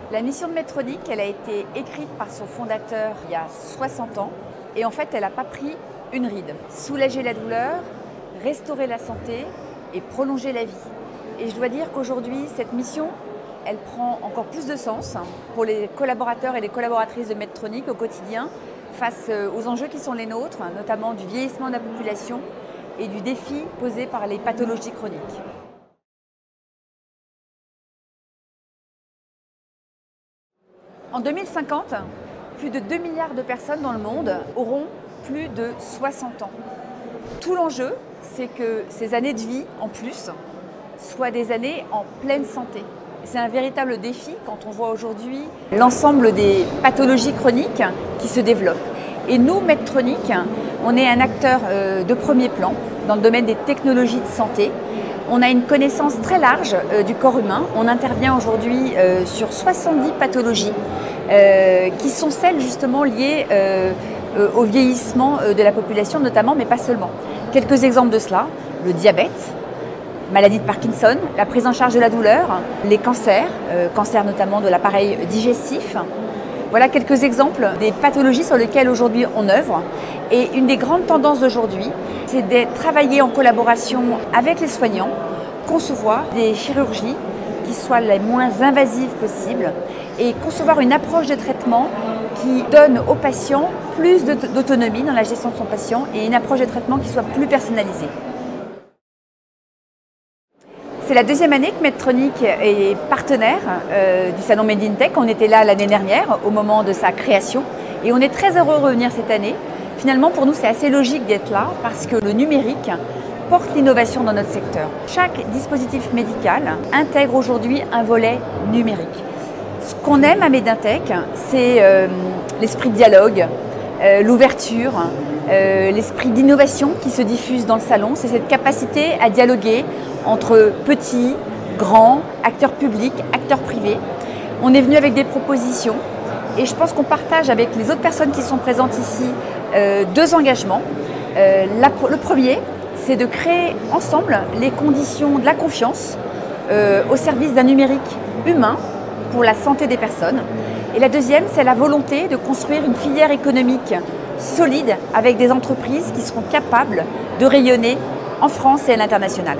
La mission de Medtronic, elle a été écrite par son fondateur il y a 60 ans et en fait, elle n'a pas pris une ride. Soulager la douleur, restaurer la santé et prolonger la vie. Et je dois dire qu'aujourd'hui, cette mission, elle prend encore plus de sens pour les collaborateurs et les collaboratrices de Medtronic au quotidien face aux enjeux qui sont les nôtres, notamment du vieillissement de la population et du défi posé par les pathologies chroniques. En 2050, plus de 2 milliards de personnes dans le monde auront plus de 60 ans. Tout l'enjeu, c'est que ces années de vie en plus soient des années en pleine santé. C'est un véritable défi quand on voit aujourd'hui l'ensemble des pathologies chroniques qui se développent. Et nous, Medtronic, on est un acteur de premier plan dans le domaine des technologies de santé. On a une connaissance très large du corps humain. On intervient aujourd'hui sur 70 pathologies qui sont celles justement liées au vieillissement de la population notamment, mais pas seulement. Quelques exemples de cela, le diabète, maladie de Parkinson, la prise en charge de la douleur, les cancers, cancers notamment de l'appareil digestif. Voilà quelques exemples des pathologies sur lesquelles aujourd'hui on œuvre. Et une des grandes tendances d'aujourd'hui, c'est de travailler en collaboration avec les soignants, concevoir des chirurgies qui soient les moins invasives possibles et concevoir une approche de traitement qui donne au patient plus d'autonomie dans la gestion de son patient et une approche de traitement qui soit plus personnalisée. C'est la deuxième année que Medtronic est partenaire du salon Made in Tech. On était là l'année dernière au moment de sa création et on est très heureux de revenir cette année. Finalement, pour nous, c'est assez logique d'être là parce que le numérique porte l'innovation dans notre secteur. Chaque dispositif médical intègre aujourd'hui un volet numérique. Ce qu'on aime à Made in Tech, c'est l'esprit de dialogue, l'ouverture, l'esprit d'innovation qui se diffuse dans le salon. C'est cette capacité à dialoguer entre petits, grands, acteurs publics, acteurs privés. On est venu avec des propositions et je pense qu'on partage avec les autres personnes qui sont présentes ici deux engagements. Le premier, c'est de créer ensemble les conditions de la confiance au service d'un numérique humain pour la santé des personnes. Et la deuxième, c'est la volonté de construire une filière économique solide avec des entreprises qui seront capables de rayonner en France et à l'international.